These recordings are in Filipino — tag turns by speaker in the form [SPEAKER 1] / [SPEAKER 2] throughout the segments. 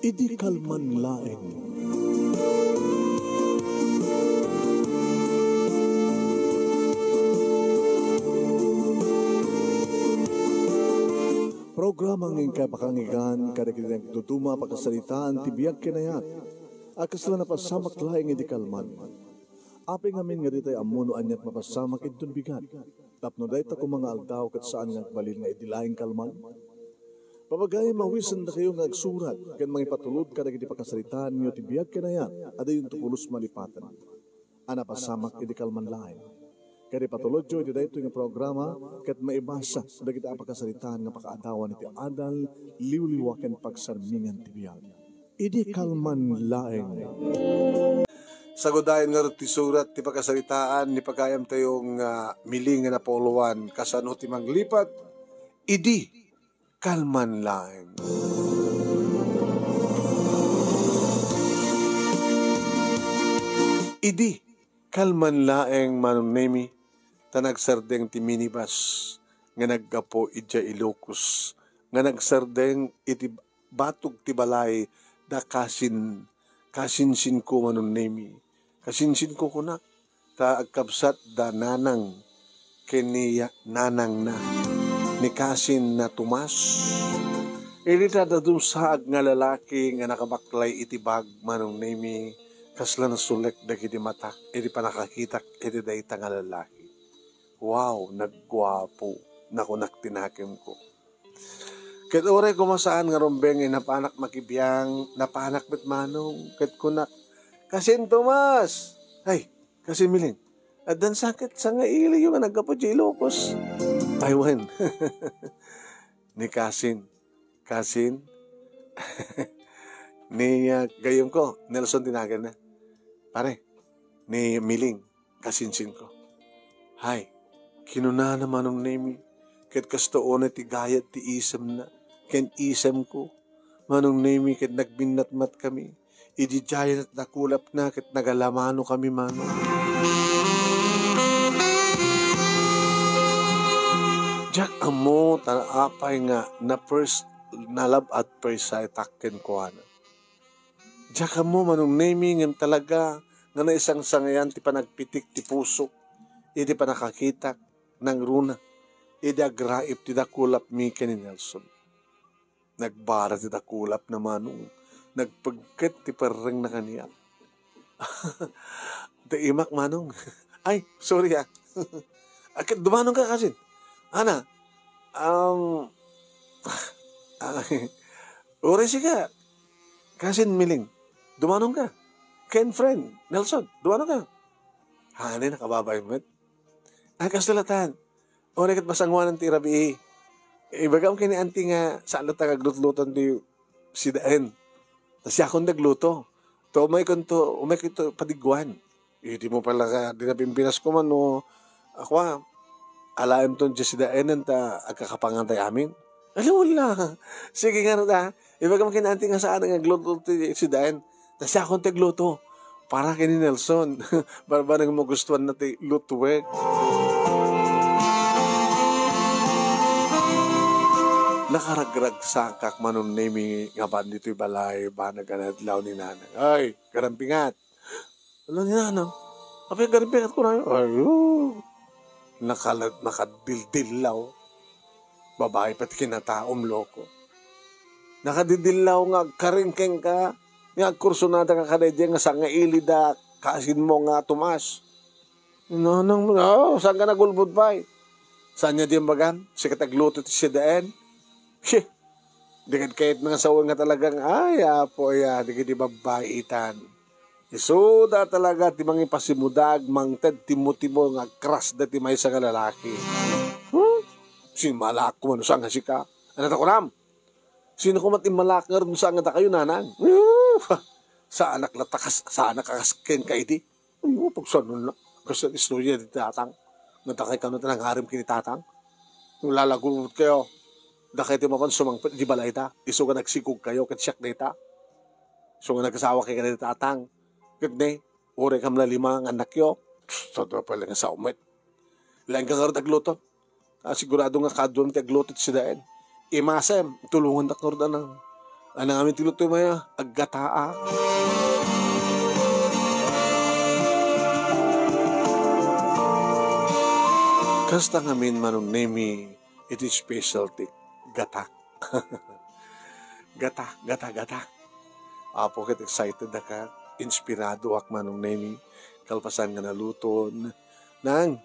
[SPEAKER 1] Idi kalman laeng. Programa ng kapakangigan, kadakilang tutuma pagkasalitaan, tibiyag kinayat, akas lang napasamak laing idi kalman. Api ngamin nga ditay amuno anyat mapasamak idun bigat. Tapno day ta kung mga aldaw kat saan nga balil nga idilaing kalman. Papagay mawisan na kayo nga agsurat, kan mga ipatulod ka nagiti pagkasalitaan nyo tibiyag kinayat, ada yung tukulos malipatan. Ana pasamak idi kalman laing. Kaya patulod jo, iti dahito yung programa, kat maibasa, dagiti apagkasalitaan nga pakaadawan iti adal, liwliwaken pagsarmingan tibiyag. Idi kalman laeng.
[SPEAKER 2] Sagudayan nga ti surat, ti pagkasalitaan, ni pagkayam tayong miling nga napoluan, kasano ti manglipat, idi kalman laeng. Idi kalman laeng manunemi, tanagsardeng ti minibus, nga naggapo idya Ilocos, nga nagsardeng iti batog ti balay, da kasinsin ko manunemi. Kasinsin ko kunak, ta agkabsat da nanang, keniya nanang na, ni kasin na Tomas. Ilita da dumsag nga lalaki, nga nakabaklay iti bag manunemi, kasla na sulek dagiti mata, iti panakakitak, iti dayta nga lalaki. Wow, nagwapo, nakunak tinakim ko. Ket oray kumasaan nga rumbeng, napanak makibiyang, napanak bitmanong, ket kunak, kasin Tomas! Ay, kasin miling, at dan sakit sa nga ili yung nagkapo di Ilocos. Taiwan. Ni kasin, ni gayong ko, Nelson tinagan na. Pare, ni miling, kasinsin ko. Hay, kinuna naman ng nemi, ket kastoon ti gayat ti isam na, ken isam ko, manong nemi ket nagbinatmat kami, idi jayan at nakulap na, ket nagalamano kami manong. Diyak amo, tanaapay nga, na love at first sight, takken ko ana. Diyak amo, manong nemi, ngam talaga, nga na isang sangayan, ti panagpitik, ti puso, idi pa nakakita ng runa. Idi agraip ti dakulap mi ni Nelson. Nagbara ti dakulap na manong. Nagpagkat ti parang na kaniya. Ti imak manong. Ay, sorry Akit dumanong ka kasin. Ana, oresi ka. Kasin miling. Dumanong ka. Ken friend, Nelson, dumanong ka. Hanay, nakababay mo. Ay, kastalatan. O, nakat masangwan ng tirabi. Ibagam kini anti nga, saan na tagaglut-luton di si Daen. Tapos siya akong nagluto. To, umay kito padigwan. Di mo pala ka, di na pimpinas ko man, no. Ako, alaim ton di si Daen, ta agkakapangantay amin. Alam, wala. Sige nga na, ibagam kini anti nga saan nagluto si Daen. Tapos siya akong tagluto. Para kini Nelson. Para ba nang magustuhan natin lutuwek? Nakaragrag sakak manong nemi nga ba dito'y balay ba naganadlaw ni nanang. Ay, garampingat. Ano ni nanang? Apay, garampingat ko na yun. Ayun. Nakadidilaw. Babae pati kinataom loko. Nakadidilaw nga karingkeng ka. Nga kursunada ka kadedya nga sa nga ilida kasin mo nga Tomas. Nanang mo, saan ka nagulbod pa eh? Saan niya di bagan? Si katagluto ti si Daen? Dikit kahit mga sawang nga talagang, ay, apo, dikit di babaitan. Isuda talaga, ti mga ipasimudag, mangted, timo-timo, nga kras da ti may sa lalaki. Si malak ko, ano saan nga si ka? Ano ko ram? Sino ko matimalak nga rin saan nga kayo, nanang? Sa anak latakas, sa anak kakasken ka iti. Ay, pagsanon na. Kasi istorya di tatang. Natakay ka na tanang harim kini tatang. Nung lalagulot kayo, dakay ti mapan sumang di balay ta. Iso ka nagsikog kayo, katsyak na ita. So nga nagkasawa kayo ka na tatang. Kaya ure kam na lima ang anak yo. So ito pala nga sa umet. Lain ka nga rin agluto. Sigurado nga kadun ti agluto si Daen. Imasem, tulungan na ka rin ng Anang amin tilutoy maya, aggataa. Kasta ngamin manong nemi, iti specialty, gata. Gata. Apo ket excited na ka, inspirado ak manong nemi, kalpasan nga naluton. Nang,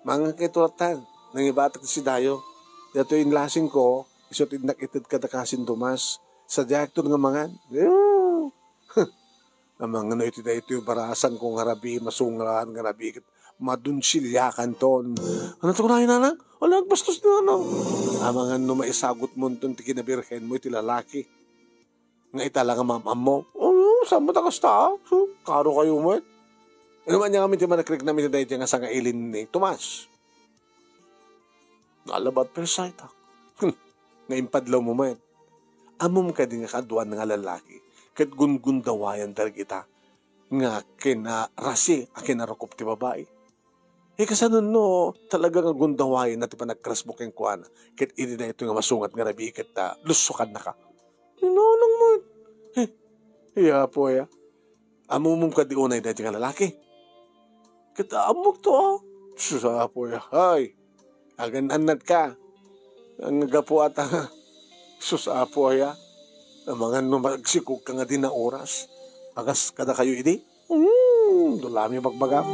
[SPEAKER 2] mga kitulatan, nang ibatak si Dayo. Dato yung lasing ko, isot nakitid ka na kasin Tomas, sa diakton nga mangan. Amang ano iti ito yung barasan kong harabi, masungaran nga rabi, madunsilyakan ton. Ano ito kunahin na lang? Wala, bastos na ano. Amang ano maisagot mo itong tikinabirhen mo, iti lalaki. Nga itala nga mamam mo. Saan mo takasta? Karo kayo mo. Ano man niya kami di manakrik namin iti nga sa nga ilin ni Tomas. Alabat per sight ha. Nga impadlaw mo man. Amom ka din nga kaduan nga lalaki. Kat gungundawayan dal kita. Nga kinarasi, kinarakop ti babae. Kasanon no, talaga nga gundawayan na ti pa nagkrasbok yung kuwana. Kat ini na ito nga masungat nga rabi, kat lusukan na ka. Inonong mo. Iya po ya. Amumum ka di unay dahil nga lalaki. Kat amok to. Susa po ya. Ay, agan-anad ka. Ang gapo ata. Susa po ya. Ang mga magsikog ka nga din na oras. Agas kada kayo idi. Dulami magbagap.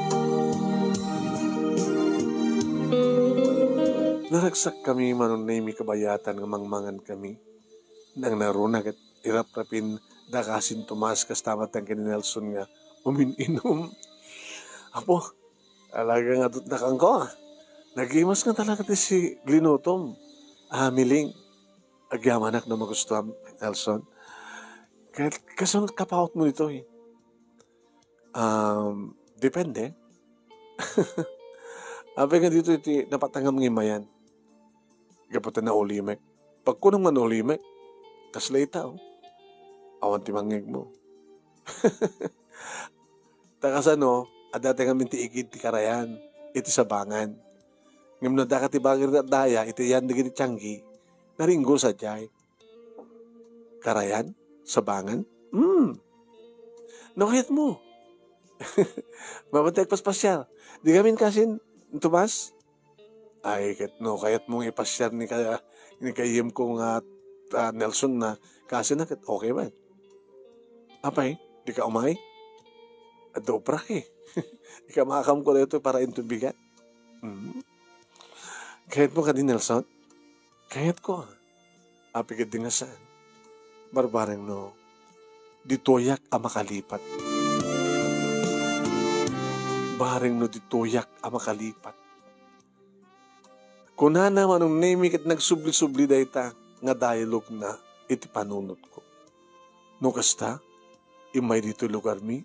[SPEAKER 2] Naragsak kami manon na imi kabayatan ng mangmangan kami. Nang narunag at irap-rapin dakasin Tomas kastamat ang kini Nelson nga umininom. Apo, alaga nga tutnakan ko. Nagimas nga talaga si Glinutom. Miling. Agyamanak na magustuhan, Nelson. Kasunod kapaot mo nito eh. Depende. Ape nga dito iti napatangam ng imayan. Kapata na ulimek. Pag kunang man ulimek, kaslay tao. Awan ti mangig mo. Takas ano, adate kami ti ikid ti karayan, iti sabangan. Ngam na daka ti bagir na daya, iti yan di tiyanggi, naringgo sa jay. Karayan? Sabangan? Nakayat mo. Mabatay paspasyal. Di kami kasin, Tomas? Ay, kayat mong ipasyal ni kayim kong Nelson na kasi na, okay ba? Apay, di ka umay? Adoprak eh. Di ka makakam ko na ito para intubigat. Kayat mo ka din, Nelson? Kayat ko. Apigad din nga saan. Barbareng no. Ditoyak ang makalipat. Bareng no ditoyak ang makalipat. Kunana manong naming at nagsubli-subli dayta nga dialogue na iti panunot ko. No kasta, imay dito lugar mi,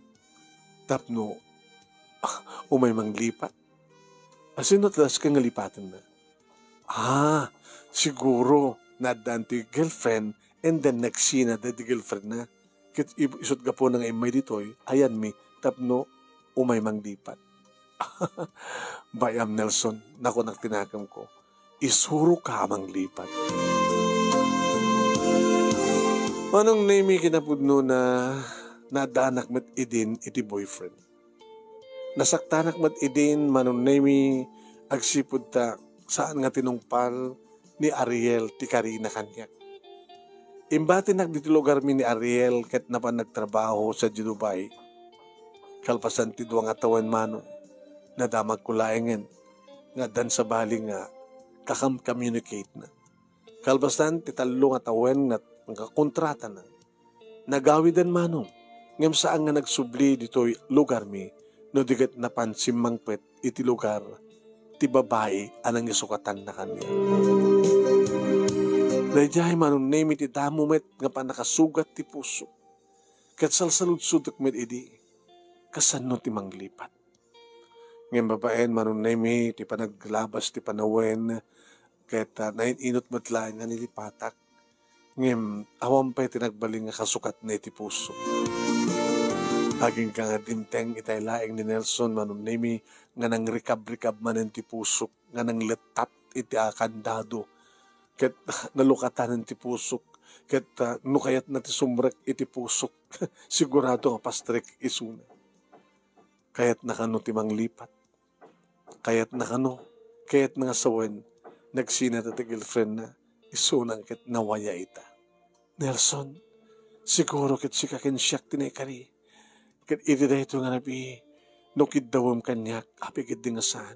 [SPEAKER 2] tapno, umay manglipat. Asin no talas ka nga lipatan na. Siguro, nadan ti girlfriend, and then nagsina da ti girlfriend na. Kit isot ka po ng imay dito'y, ayan mi, tapno, umay manglipat. Bayam Nelson, nako nagtinakam ko, isuro ka manglipat. Anong name kinapudno na nadanak mat idin iti boyfriend? Nasaktanak mat idin manong name agsipud ta saan nga tinungpal ni Ariel ti Karina kanyak. Imbati dito lugar mi ni Ariel ket napan nagtrabaho sa Dubai. Kalpasan ti duwang atawan manong nadamag ko laengen nga dan sa bali nga kakam-communicate na. Kalpasan ti talong atawan nga kontrata na. Nagawidan manong ngem saan nga nagsubli dito'y lugar mi no digat napan simangpet iti lugar ti babae anang isukatan na kanya. Dayjay manong name iti damumet nga panakasugat ti puso. Kat salsaludsudok met idi kasano ti manglipat. Ngem babaen manong name ti panaglabas ti panawen ket nainot matlaen nga nilipatak. Ngem awam pa tinagbaling nga kasukat na iti puso. Aging ka nga dinteng itay laeng ni Nelson manong name nga nang rikab-rikab manen ti pusok nga nang letat iti akandado ket nalukatan ti pusok Ket no kayat na ti sumrek iti pusok, sigurado nga pastrek isuna. Kayat nakano ti manglipat. Kayat nakano, kayat nga sawen, nagsina ti girlfriend na, isunang ket nawaya ita. Nelson, siguro ket si kakensyak tinekari. Ket iti dahito nga nabi, no kiddawam kanyak, api ket dingasan.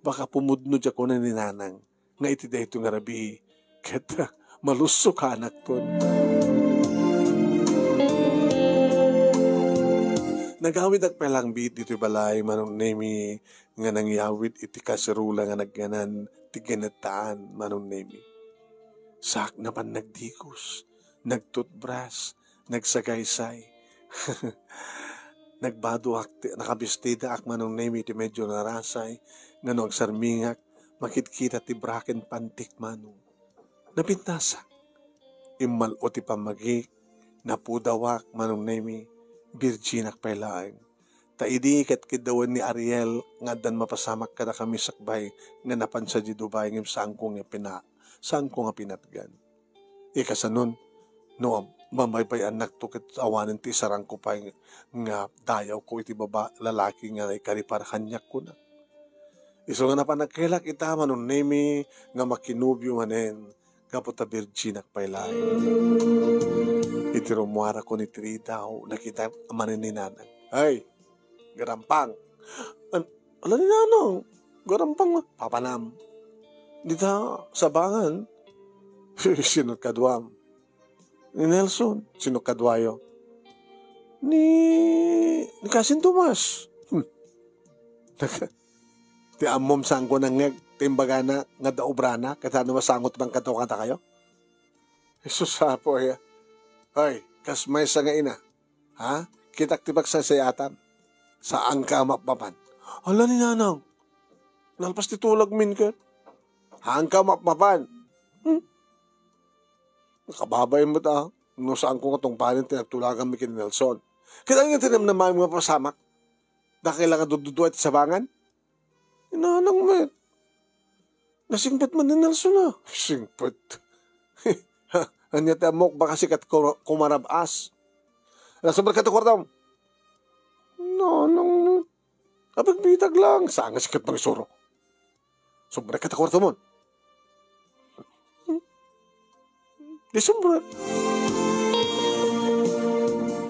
[SPEAKER 2] Baka pumudno dya ko na ninanang, nga iti dahito nga nabi, ket malusok anak ton. Nagawid at pelang bit dito balay manong nemi nga nangyawid iti kaserula nga nagganan ti ginataan manong nemi. Sak naman nagdikos, nagtutbras, nagsagaysay. Nagbado akti, nakabistida ak manong nemi ti medyo narasay, nga no agsarmingak, makitkita ti braken pantik manong. Napintasak, imal o ti pamagik, napudawak manong nemi, Virginak pailaeng. Ta idi ket kidawan ni Ariel nga dan mapasamak kada kami sakbay nga napansa di Dubai ngem saan ko nga pinatgan. Ikasanon no mamay anak to ket awanen ti sarang ko pa nga dayaw ko iti baba lalaki nga ikari para kanyak ko na. Iso nga napanagkelak ita manon nemi nga makinubyo manen kaputa Virginak pailaeng. Iti rumuara ko ni Tridaw, nakita amanin ni Nanang. Ay, garampang. Ala ni Nanang, garampang. Papanam. Dita, sabangan. Sino kadwam? Ni Nelson, sino kadwayo? Ni Kasin Tomas. Ti amom sang ko nang timbagana nga daobrana, kata naman sangot bang katukata kayo? Jesus po ya. Hoy, kasmay sa nga ina. Ha? Kitak tibag sa sayatan. Saan ka mapapan? Hala ni Nanang. Nalpas titulag min ka. Haan ka mapapan? Nakababay mo ta. No saan ko katong panin tinagtulagan mi kin Nelson. Kaya nga tinamnamay mga pasamak. Nakailangan dududuat sa bangan? Nanang met. Nasingpet man ni Nelson na. Singpet. Anya tamok baka sikat kumarabas. Nasumber ka to kwartam. No. Apagbitag lang. Saan nga sikat pang isuro? Sumber ka to kwartam mo. Di sumber.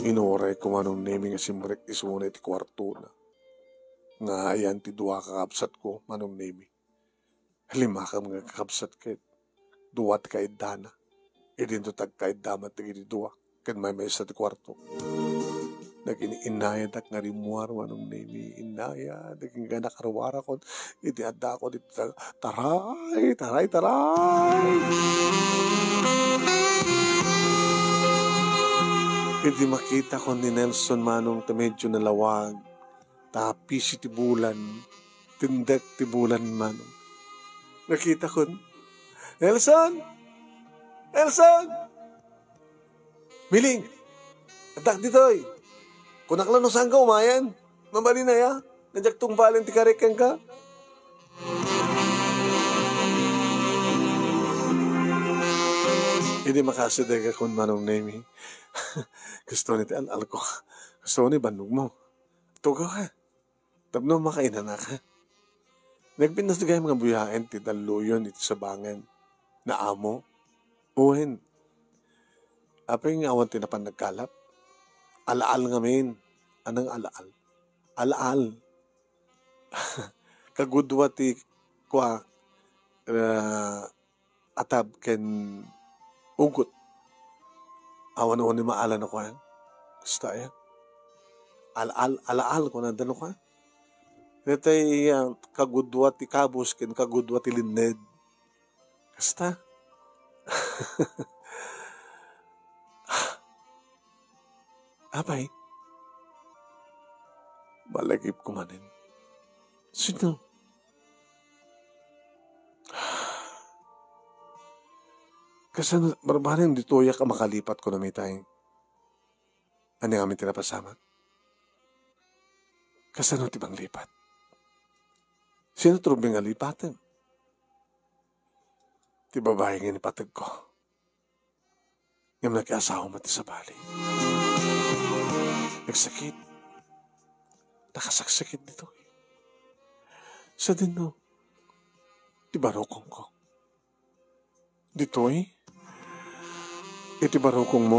[SPEAKER 2] Inuray ko manong nemi nga simbrek isunay ti kwarto na. Nga ayan ti duwa kakabsat ko manong nemi. Lima ka mga kakabsat ket. Duwat ka idana. Idinto tagkaid damat iti duwa. Ken may sa ti kwarto. Nagini-inayad ak nga rimuar manong nemi. Inayad. Naging gana karawara ko. Iti adda ko dito. Taray. Iti makita ko ni Nelson manong medyo nalawag. Tapis iti bulan. Tindak ti bulan manong. Nakita ko. Nelson! Miling! Adak ditoy! Kunaklan no saan ka umayan? Mambali na ya? Nadyak tungbalin ti karekan ka? Hindi makasadega kung manong nemi. Gusto ni ti al ko. Gusto ni bandog mo. Tugaw ka. Tapno makainan na ka. Nagpinas na mga buyain ti daluyon iti sabangan. Na amo. Uhin. Apa yung awan tinapan nagkalap? Alaal ngamin. Anong alaal? Alaal. Kagudwa ti kwa atab ken ugot. Awan-awan ni maalan ako yan. Basta yan. Alaal ko nandan ako yan. Itay kagudwa ti kabus ken kagudwa ti linned. Basta. Abay, malagip ko manin. Sino? Kasi marbahan dito ya ka makalipat ko na may tayong. Ano yung amin tinapasama? Kasi ano tibang lipat? Sino trubing nga lipatan? Ti babae nga nipatag ko. Ngam nag-asawa mo ti sa bali. Nagsakit. Nakasaksakit dito. Sa din no, ti barokong ko. Dito'y, iti barokong mo,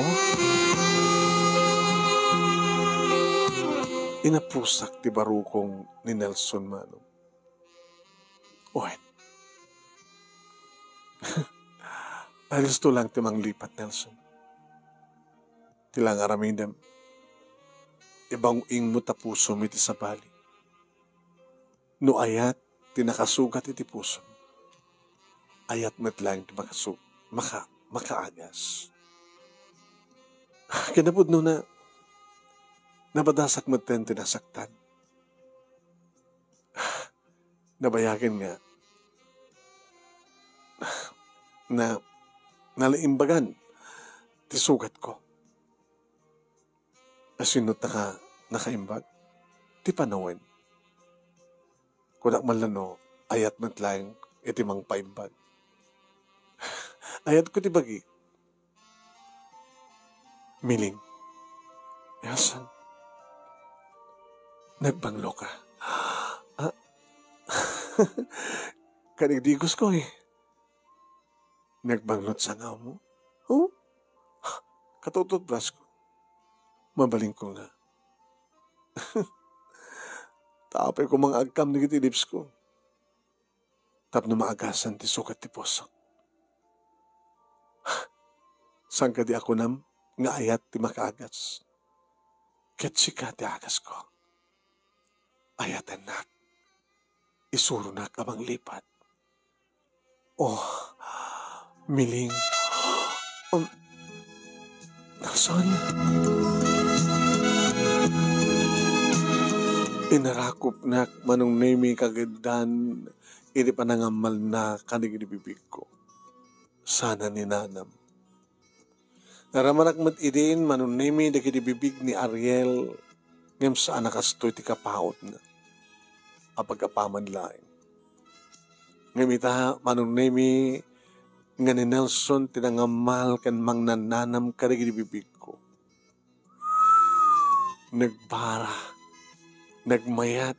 [SPEAKER 2] inapusak ti barokong ni Nelson Manong. Owen. Alis to lang timang lipat, Nelson. Tilang aramidam. Ibang ing mo tapuso iti sa bali. No ayat, tinakasugat iti puso. Ayat met lang ti makaagas. Kinabud no na, nabadasak met ten tinasaktan. Nabayagin nga, na nalaimbagan ti sugat ko. Asinot nakaimbag, ti panawin. Kunak malano, ayat matlang iti mang paimbag. Ayat ko ti bagi. Miling. Yasan. Nagbanglo ka. Kanigdigos ko eh. Nagbanglot sa ngaw mo? Oh? Katutot bras ko. Mabaling ko nga. Tapay ko mga agkam ni kiti lips ko. Tapno maagasan ti sukat ti posok. Saan ka di ako nam nga ayat ti makaagas? Ketsika ti agas ko. Ayatan nak. Isuro na kamang lipat. Oh, miling. Nasan? Inarakop na manong nemi kagadan, iti panangamal na kanigibibig ko. Sana ni nanam. Naramanak mat idin manong nemi dagitibibig ni Ariel, ngem sa anakastoy ti kapaot na. Apagkapaman laing. Ngem manong nemi nga ni Nelson tinangamal kan mang nananam kanigibibig ko. Nagbara. Nagmayat,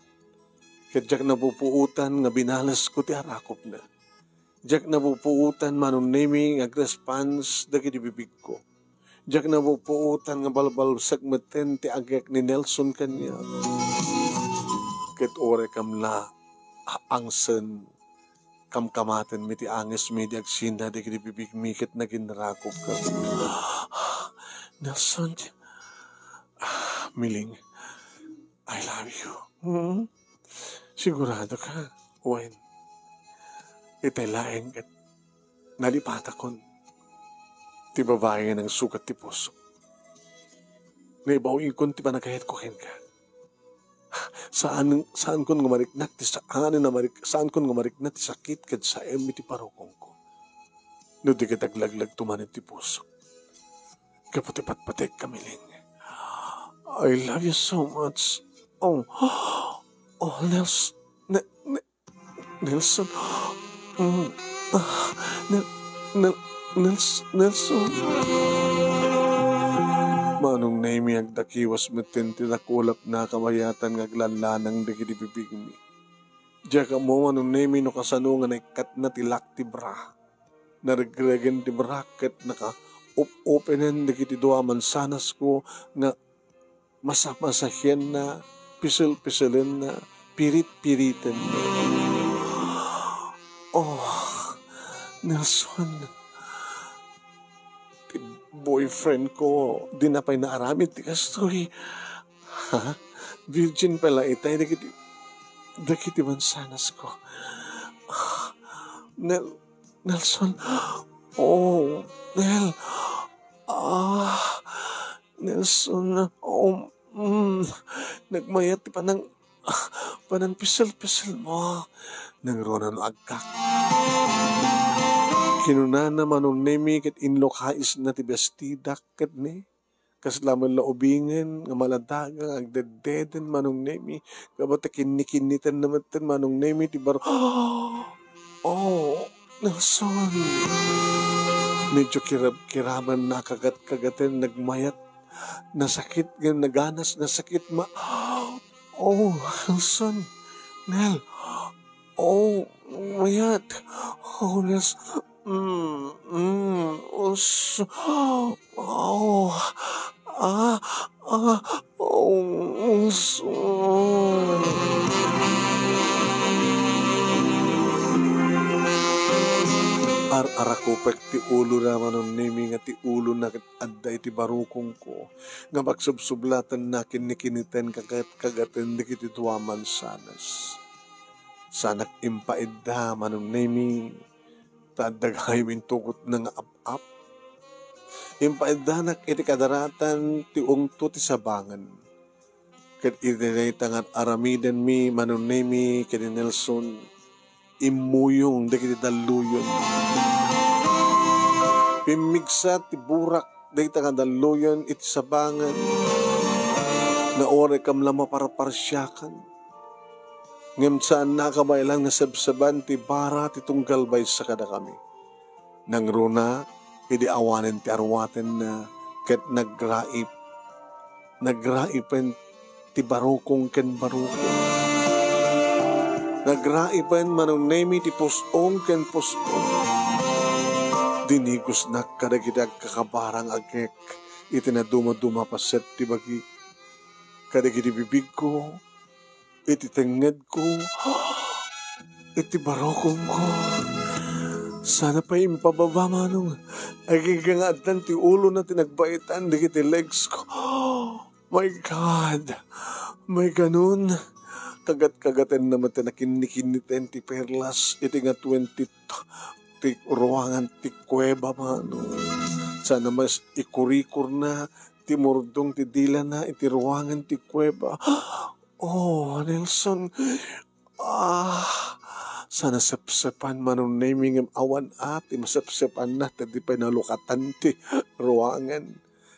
[SPEAKER 2] kadyak napupuutan nga binalas ko ti arakop na. Diyak napupuutan manunemi nga response dagiti bibig ko. Diyak napupuutan nga balbalsak maten ti agyak ni Nelson kanya. Ket ore kam la angsen kamkamaten mi ti anges mi di agsinda dagiti bibig mi ket naginrakop ka. Nelson, miling. I love you. Sigurado ka, Owen. Itay laeng at nalipatakon. Ti babae ng sukat ti puso. Naibawin kon ti panagkahit ko ka. Saan kon gumariknak ti saan kon gumariknak ti sakit kad sa emi ti parokong ko. No di kataglaglag tumanin ti puso. Kaputi patpatek kamiling. I love you so much. Oh, Nelson. Nelson. Nelson. Manong naimi agdakiwas metin tinakulap na kamayatan ngaglanlanang dagiti bibig mi. Diya ka mo manong naimi no kasano nga naikat na tilak ti bra. Naragregan ti bracket naka-openen dagiti doa mansanas ko nga masamasahyan na pisil-pisilin na, pirit-piritin na. Oh, Nelson, boyfriend ko, dinapay na aramid, ti kastoy. Ha? Virgin pala itay, dakiti mansanas ko. Nelson, oh, Nelson, nagmayat ti panang pisil-pisil mo. Nang ronan agkak. Kinunana manong nemi ket inlokais na ti bestidak ket ni. Kaslaman laubingen nga maladagang agdededen manong nemi. Kabata kinikinitan naman ten manong nemi ti baro. Oh, Nelson. Medyo kiraman na kagat-kagatin, nagmayat, nasakit, naganas, nasakit, oh, Nelson, Nel, oh, mayat, oh, Nelson, oh, Arakupek ti ulo naman ng nimi nga ti ulo na adda iti barukong ko nga magsubsublatan na kinikiniten kagatin di kiti tuwaman sanas. Sanak impaidda manong nimi tadagay mintukot na nga ap-ap. Impaidda nak iti kadaratan ti ungto ti sabangan. Kat iti tangan aramiden mi manong nimi kini Nelson imuyong di kiti daluyon. Pimigsa ti burak di kiti daluyon iti sabangan na ore kam lama para parsyakan. Ngem saan nakabaylang nasabsaban ti bara ti tunggal bay sa kada kami. Nang runa, idi awanen ti arwaten na ket nagraipen ti barukong ken barukong. Nagraipen manong nemi ti pusong ken pusong. Dinigos na kadagidag kakabarang agek iti na dumaduma paset ti bagi. Kadagiti bibig ko, iti tenged ko, iti barokong ko. Sana pa impababa manong agigangatan ti ulo na tinagbaitan di kiti legs ko. My God! May ganun. Kagat-kagatin naman tinakinikiniten ti perlas iti nga 20 ti ruangan ti kuweba manong. Sana mas ikurikur na ti murdong ti dila na iti ruangan ti kuweba. Oh, Nelson, sana sapsapan manong naming awan ati, masapsapan na, tadi pa nalukatan ti ruangan.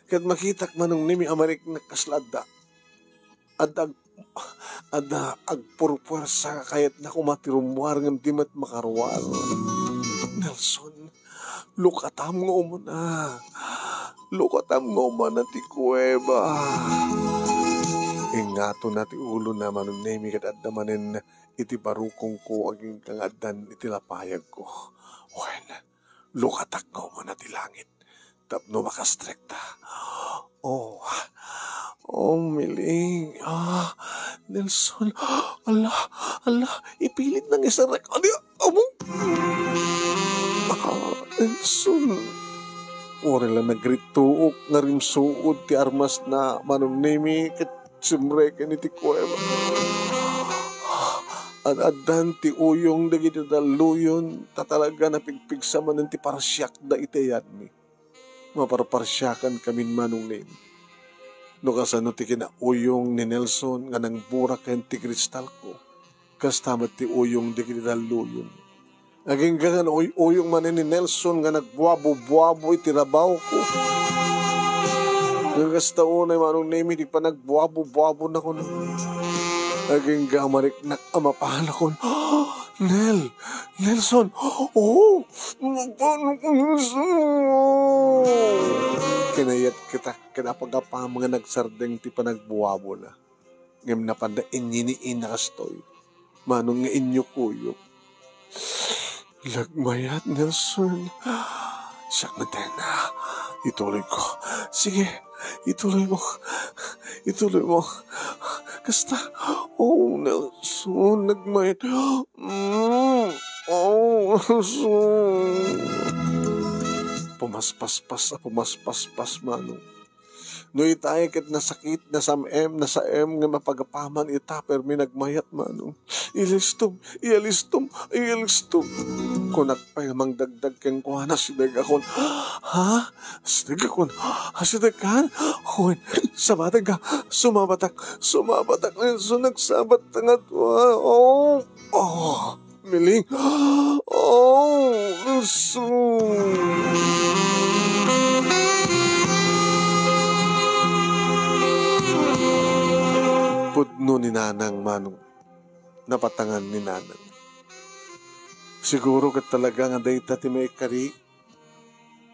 [SPEAKER 2] Kat makitak manong naming amarik na kaslada, ada agpurpwersa kayat na kumatirumwar ngam di mat makarwar. Nelson, lukatam nga umana. Lukatam nga umana ti kuweba. Ingato na ti ulo na manong nemi kat adamanin iti barukong ko aging kangadan iti lapayag ko. Wen, lukatak nga umana ti langit. Tapno makastrekta. Oh, miling. Nelson, ala, ipilit ng isang Nelson. Ore lang nagrituok na rin suod ti armas na manong nemi kat simreken iti kuweba. Adan ti uyong dagiti daluyon tatalaga napigpigsa man ti parsyak da itayan mi. Maparparsyakan kami manong nemi. No kasano ti kinauyong ni Nelson nga nang burak ken ti kristal ko. Kastamat ti uyong dagiti daluyon. Naging gangan uyong man ni Nelson nga nagbuwabo-buwabo iti rabaw ko. Nagas taon ay manong nemi di pa nagbuwabo-buwabo na ko. Naging gamarik na amapahan ako. Nelson, oh, kinayat kita, kinapagapa mga nagsardeng ti pa nagbuwabo na. Ngem na panda inyiniin na kastoy. Manong nga inyo kuyok. Lagmayat, Nelson. Siyak na tena. Ituloy ko. Sige, ituloy mo. Ituloy mo. Kasta. Oh, Nelson. Nagmayat. Oh, Nelson. Pumaspaspas, manong. No itay ket nasakit na samem nga mapagapaman ita permi nagmayat manong. Ialistom. Kunak pa namang dagdag keng kuhana sidag akon. Ha? Sidag akon? Sidag kan? Huwin, sabatag ka. Sumabatak. So nagsabat nga tuwa. Oh, miling. Oh, pudno ni nanang manong, napatangan ni nanang. Siguro kat talaga nga dayta ti may kari,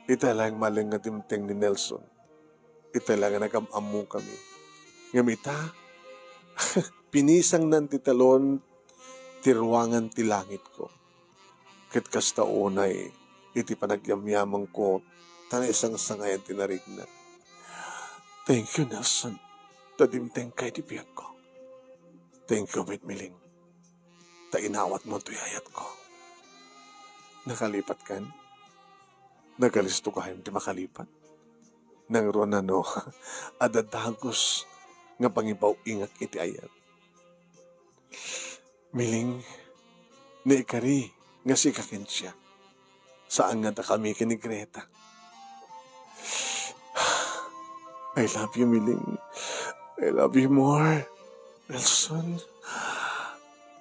[SPEAKER 2] Ita lang maling nga timteng ni Nelson. Ita lang nga nagamamu kami. Ngamita, pinisang nan titalon tirwangan ti langit ko. Ket kasta unay, iti panagyamyamang ko, tanay isang sangayan tinarigna. Thank you, Nelson. Tadimteng kay ti biyag ko. Thank you, Miling. Tainawat mo tuyayat ko. Nakalipat kan? Nagalisto ka hindi makalipat? Nang ronano, adadagos nga pangibaw ingak iti ayat. Miling, naikari nga si kakensya. Saan nga ta kami kini Greta? I love you, Miling. I love you more. Nelson,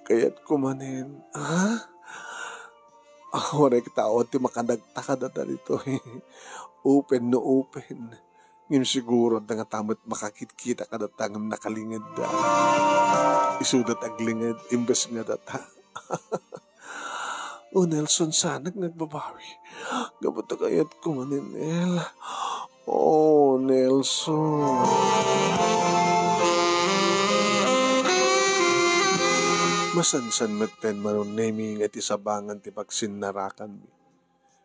[SPEAKER 2] kaya't kumanin. Ha? Ako rin tao, ti makadagtaka na dito. Open no open. Ngayon siguro na nga tamot makakit-kita ka datang nakalingid da. Isudat aglingid, imbes nga data. O Nelson, sana nagbabawi. Gabata kaya't kumanin, El. Oh, Nelson. Masansan maten manon naming at isabangan ti pagsinarakan mi.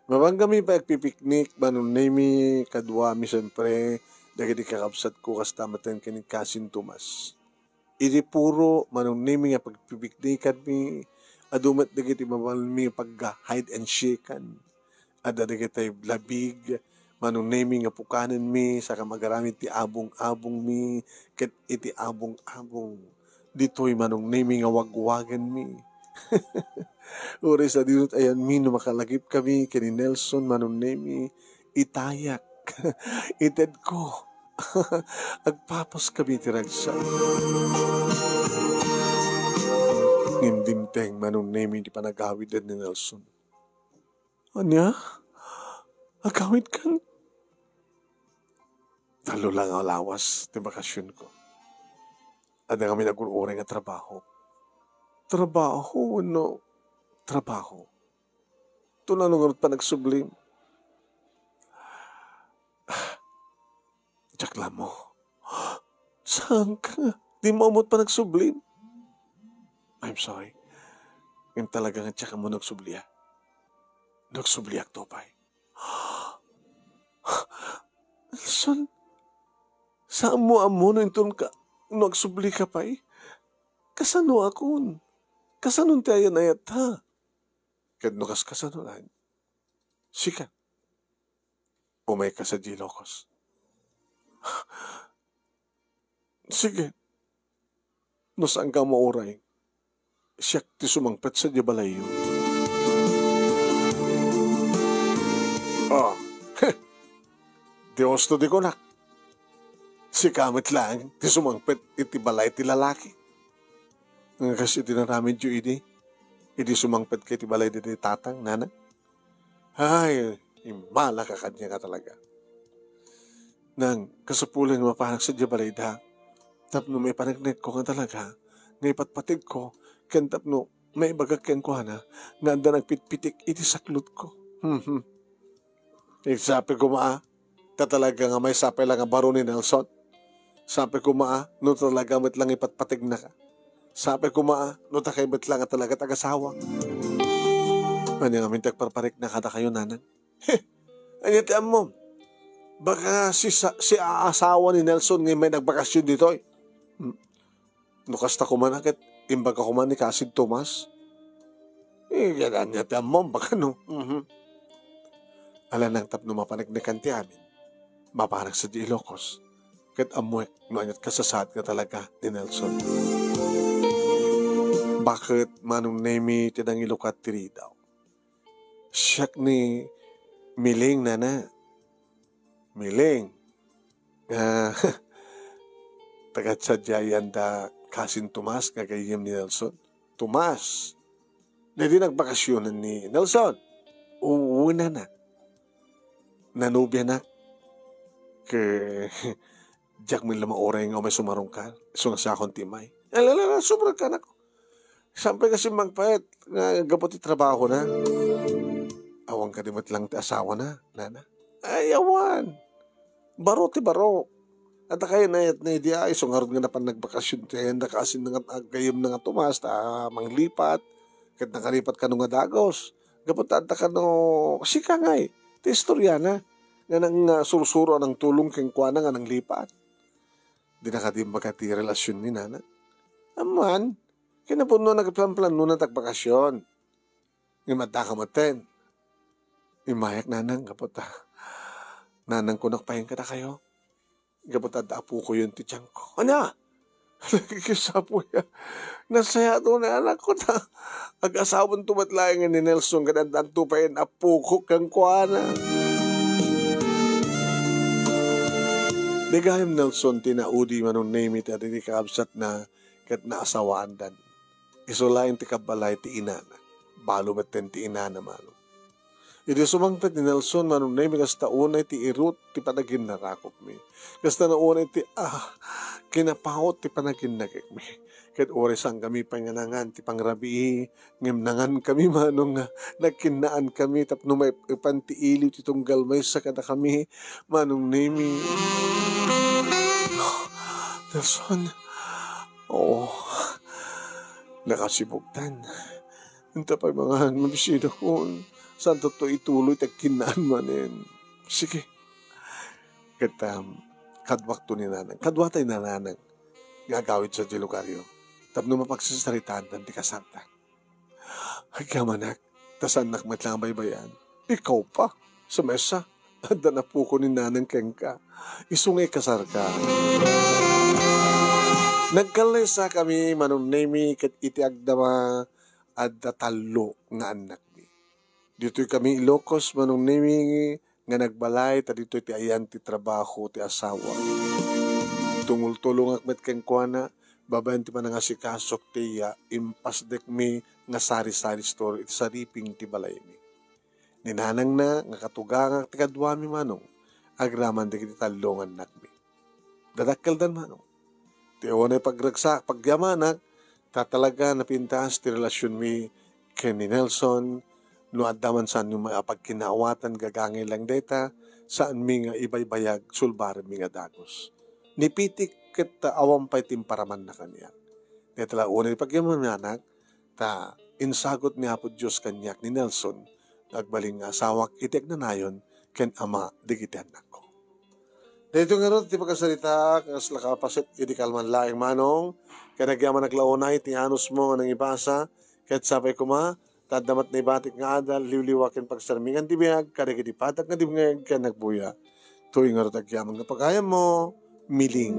[SPEAKER 2] Mabanggami pa agpipiknik manon nami kadwa mi siyempre dagiti kakabsat ko kasta maten kini Kasin Tomas. Iti puro manon nami nga pagpipiknikan mi adumat dagiti mabalmi pagga hide and shaken. Ada dagiti labig manon nami nga pukanan mi saka magaramit ti abong-abong mi ket iti abong-abong. Dito'y manong nami nga wagwagan mi. Uri sa dinut ayan mi no makalagip kami kini Nelson manong nami itayak. Ited ko. Agpapas kami tiragsa. Ngindimteng manong nami di panagawid ni Nelson. Anya? Agawid kan? Talo lang ang lawas ti bakasyon ko. Ada kami nag-uureng nga trabaho. Trabaho, no? Trabaho. Ito na nung pa nagsublim. Jakla mo. Saan ka? Di mo umot pa nagsublim? I'm sorry. Yung talaga nga tsaka mo nagsubliya. Nagsubliyak to, pay. Nelson, saan mo amuno yung ka? Nagsubli ka pa eh. Kasano akon? Kasanon tayo na yata? Kadno kas kasanonan. Sika. Umay ka sa Gilocos. Sige. No saan ka mauray? Siyak ti sumangpet sa Dibalayo. Oh. Diyos to di ko nak. Si kamit lang, ti sumangpet, iti balay, ti lalaki. Kasi tinaramin dyo idi sumangpet kay ti balay, ti tatang, nana. Ay, imala ka kanya ka talaga. Nang kasapulan mapanak sa balay da, tapno may panagnet ko nga talaga, ngay patpatid ko, kan tapno may bagagkan ko na, nga anda nagpitpitik, iti saklot ko. Sabi ko talaga nga may sapay lang ang baro ni Nelson. Sabi ko no talaga met lang ipatpatig na ka. Sabi ko no takaybat lang at talaga tagasawa. Ano nga mintag parparik na kada kayo nanan? Ano tiyan mo? Baka si aasawa ni Nelson ngayon may nagbakasyon dito eh. Nukasta ko man akit, imbaga ko man ni Kasin Tomas. Yan niya tiyan mo, baka no. Ala nang tapno mapanagnikan ti amin. Maparang sa Ilocos. Kat amoy, noanyat kasasad ka talaga ni Nelson. Bakit manong nemi tinang ilukat tiri daw? Siyak ni Miling na. Miling. Tagat sadyayan da Kasin Tomas kagayim ni Nelson. Tomas. Na di nagbakasyonan ni Nelson. Uuna na. Nanubya na. Jack mo lamang oray nga may sumarong ka. So nga sa akong timay. Alala, sobrang ka na ko. Sampay kasi magpahit. Nga gabot trabaho na. Awang kadimat lang ti asawa na, nana. Ay, awan. Baro ti baro. At kayo na idea, isungarod nga na pan nagbakasyon tayo, nakasin nga agayom na nga tumas, manglipat, kat nakalipat ka nung nga dagos. Kapag ka no, sika nga ti istorya na, nga nang sursuro ng tulong keng kwa na nga nang lipat. Di na ka ti relasyon ni nana. Aman, kinapuno nagplan-plano na tagbakasyon. Ngimata ka maten. Imayak nanang kapot nanang kunakpahin ka na kayo. Kapot apo ko yun ti tiyang ko. Ana! Nakikisapo ya. Nasaya to na anak ko na. Ag-asawang tumatlayan ni Nelson kadandang tupayin apo ko kang kuana. Di gayam Nelson tinaudi manong name it at hindi kaabsat na kat naasawaan dan. Isulayin ti kabalay ti inana. Balo maten ti inana manong. Iti sumangpet ni Nelson manong name kasta unay ti irut ti panagin narakop mi. Kasta na unay ti kinapahot ti panagin nagik mi. Kat oras ang kami panganangan ti pangrabi ngimnangan kami manong nagkinaan kami tapno may ipanti ili ti tunggal may sakada kami manong name. Nelson, oo, nakasibugtan. Ito pa mga mabisino ko, saan to ituloy tagkinaan manin. Sige. Kadwak to ni nanang, kadwatay na nanang, gagawid sa dilukaryo. Tapno mapagsasaritaan ng di kasanta. Ay kamanak, tasan nakmat lang baybayan. Ikaw pa, sa mesa, handa na po ko ni nanang kengka. Isungay kasar ka. Nagkalesa kami manunemi ket iti agdama adda talo nga anak mi. Dito'y kami Ilocos manunemi nga nagbalay ta dito'y ti ayan ti trabaho ti asawa. Tungul-tulong akmet ken kuana babayan ti panangasikasok ti impasdek mi nga sari-sari store iti sariping ti balay mi. Ninanang na nga katugangak ti kadwa mi manong agraman ti talo nga anak mi. Dadakkel dan manong. Tiyawan ay pagragsak, pagyamanak, tatalaga na pintas ti relasyon mi ken ni Nelson, no addaman saan yung pagkinaawatan gagangay lang data, saan mi nga ibaybayag sulbaran mi nga dagos. Nipitik ket awam pa'y timparaman na kanyak. Tetala unay pagyamanak, insagot ni Apo Diyos kanyak ni Nelson, nagbaling nga asawak itik na nayon, ken ama digiti anak ko. Dito nga ron, ti pagkasalita, kas lakapasit, idi kalman laing manong, kaya nagyaman naglaunay, ti anus mo nga nang ibasa, kahit sapay kuma, tadamat na ibatik nga adal, liwliwakin pagsarmingan dibiyag, kada kitipatak nga dibiyag, kaya nagbuya. Tuwing nga ron, nagyaman nga pagkaya mo, miling.